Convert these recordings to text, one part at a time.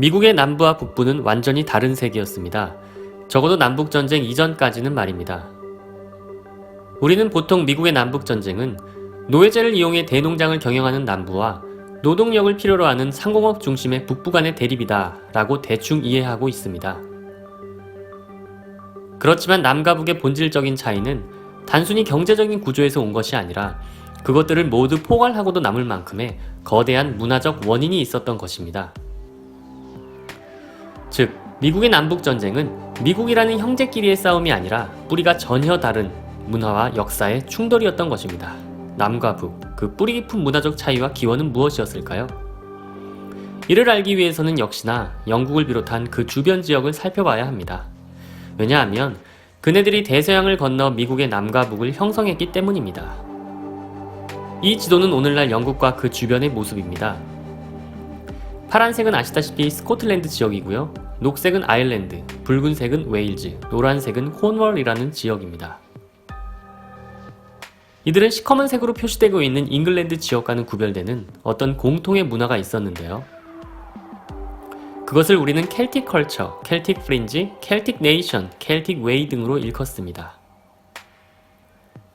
미국의 남부와 북부는 완전히 다른 세계였습니다. 적어도 남북전쟁 이전까지는 말입니다. 우리는 보통 미국의 남북전쟁은 노예제를 이용해 대농장을 경영하는 남부와 노동력을 필요로 하는 상공업 중심의 북부 간의 대립이다 라고 대충 이해하고 있습니다. 그렇지만 남과 북의 본질적인 차이는 단순히 경제적인 구조에서 온 것이 아니라 그것들을 모두 포괄하고도 남을 만큼의 거대한 문화적 원인이 있었던 것입니다. 즉, 미국의 남북전쟁은 미국이라는 형제끼리의 싸움이 아니라 뿌리가 전혀 다른 문화와 역사의 충돌이었던 것입니다. 남과 북, 그 뿌리 깊은 문화적 차이와 기원은 무엇이었을까요? 이를 알기 위해서는 역시나 영국을 비롯한 그 주변 지역을 살펴봐야 합니다. 왜냐하면 그네들이 대서양을 건너 미국의 남과 북을 형성했기 때문입니다. 이 지도는 오늘날 영국과 그 주변의 모습입니다. 파란색은 아시다시피 스코틀랜드 지역이고요. 녹색은 아일랜드, 붉은색은 웨일즈, 노란색은 콘월이라는 지역입니다. 이들은 시커먼 색으로 표시되고 있는 잉글랜드 지역과는 구별되는 어떤 공통의 문화가 있었는데요. 그것을 우리는 켈틱 컬처, 켈틱 프린지, 켈틱 네이션, 켈틱 웨이 등으로 일컫습니다.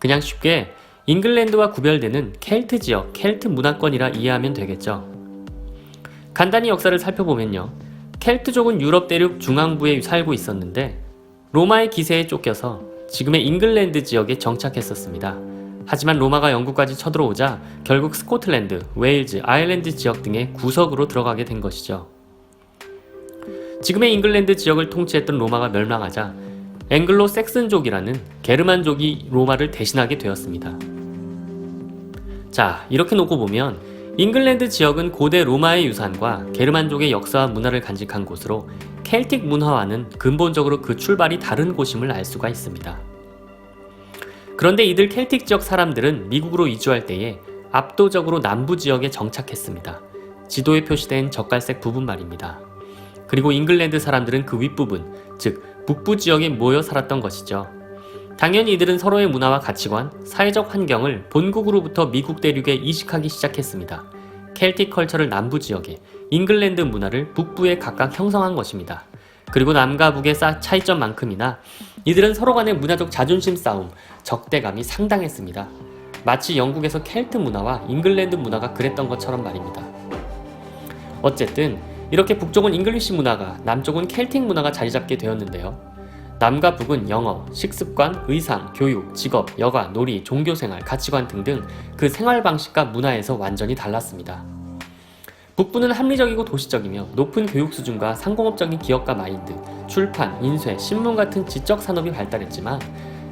그냥 쉽게 잉글랜드와 구별되는 켈트 지역, 켈트 문화권이라 이해하면 되겠죠. 간단히 역사를 살펴보면요. 켈트족은 유럽 대륙 중앙부에 살고 있었는데 로마의 기세에 쫓겨서 지금의 잉글랜드 지역에 정착했었습니다. 하지만 로마가 영국까지 쳐들어오자 결국 스코틀랜드, 웨일즈, 아일랜드 지역 등의 구석으로 들어가게 된 것이죠. 지금의 잉글랜드 지역을 통치했던 로마가 멸망하자 앵글로 섹슨족이라는 게르만족이 로마를 대신하게 되었습니다. 자, 이렇게 놓고 보면 잉글랜드 지역은 고대 로마의 유산과 게르만족의 역사와 문화를 간직한 곳으로 켈틱 문화와는 근본적으로 그 출발이 다른 곳임을 알 수가 있습니다. 그런데 이들 켈틱 지역 사람들은 미국으로 이주할 때에 압도적으로 남부 지역에 정착했습니다. 지도에 표시된 젓갈색 부분 말입니다. 그리고 잉글랜드 사람들은 그 윗부분, 즉 북부 지역에 모여 살았던 것이죠. 당연히 이들은 서로의 문화와 가치관, 사회적 환경을 본국으로부터 미국 대륙에 이식하기 시작했습니다. 켈틱 컬처를 남부 지역에, 잉글랜드 문화를 북부에 각각 형성한 것입니다. 그리고 남과 북의 차이점만큼이나 이들은 서로 간의 문화적 자존심 싸움, 적대감이 상당했습니다. 마치 영국에서 켈트 문화와 잉글랜드 문화가 그랬던 것처럼 말입니다. 어쨌든 이렇게 북쪽은 잉글리시 문화가, 남쪽은 켈틱 문화가 자리잡게 되었는데요. 남과 북은 영어, 식습관, 의상, 교육, 직업, 여가, 놀이, 종교생활, 가치관 등등 그 생활 방식과 문화에서 완전히 달랐습니다. 북부는 합리적이고 도시적이며 높은 교육 수준과 상공업적인 기업가 마인드, 출판, 인쇄, 신문 같은 지적 산업이 발달했지만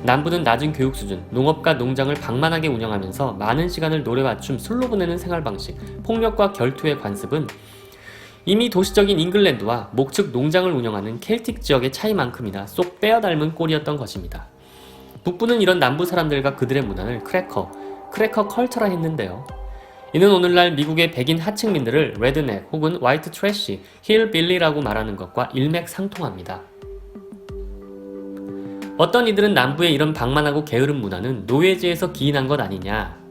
남부는 낮은 교육 수준, 농업과 농장을 방만하게 운영하면서 많은 시간을 노래맞춤, 술로 보내는 생활 방식, 폭력과 결투의 관습은 이미 도시적인 잉글랜드와 목축 농장을 운영하는 켈틱 지역의 차이만큼이나 쏙 빼어 닮은 꼴이었던 것입니다. 북부는 이런 남부 사람들과 그들의 문화를 크래커 컬처라 했는데요. 이는 오늘날 미국의 백인 하층민들을 레드넥 혹은 화이트 트래쉬, 힐빌리라고 말하는 것과 일맥상통합니다. 어떤 이들은 남부의 이런 방만하고 게으른 문화는 노예제에서 기인한 것 아니냐,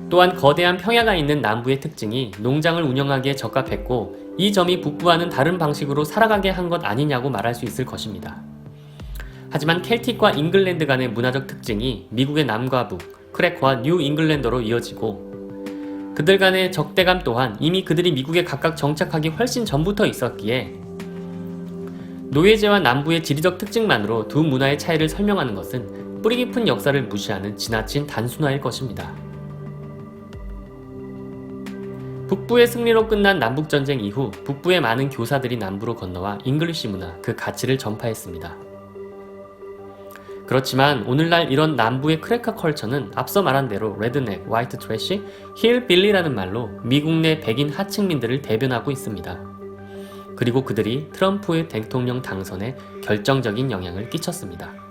또한 거대한 평야가 있는 남부의 특징이 농장을 운영하기에 적합했고 이 점이 북부와는 다른 방식으로 살아가게 한 것 아니냐고 말할 수 있을 것입니다. 하지만 켈틱과 잉글랜드 간의 문화적 특징이 미국의 남과 북, 크래커와 뉴 잉글랜더로 이어지고 그들 간의 적대감 또한 이미 그들이 미국에 각각 정착하기 훨씬 전부터 있었기에 노예제와 남부의 지리적 특징만으로 두 문화의 차이를 설명하는 것은 뿌리 깊은 역사를 무시하는 지나친 단순화일 것입니다. 북부의 승리로 끝난 남북전쟁 이후 북부의 많은 교사들이 남부로 건너와 잉글리시 문화, 그 가치를 전파했습니다. 그렇지만 오늘날 이런 남부의 크래커 컬처는 앞서 말한 대로 레드넥, 화이트 트래쉬, 힐빌리라는 말로 미국 내 백인 하층민들을 대변하고 있습니다. 그리고 그들이 트럼프의 대통령 당선에 결정적인 영향을 끼쳤습니다.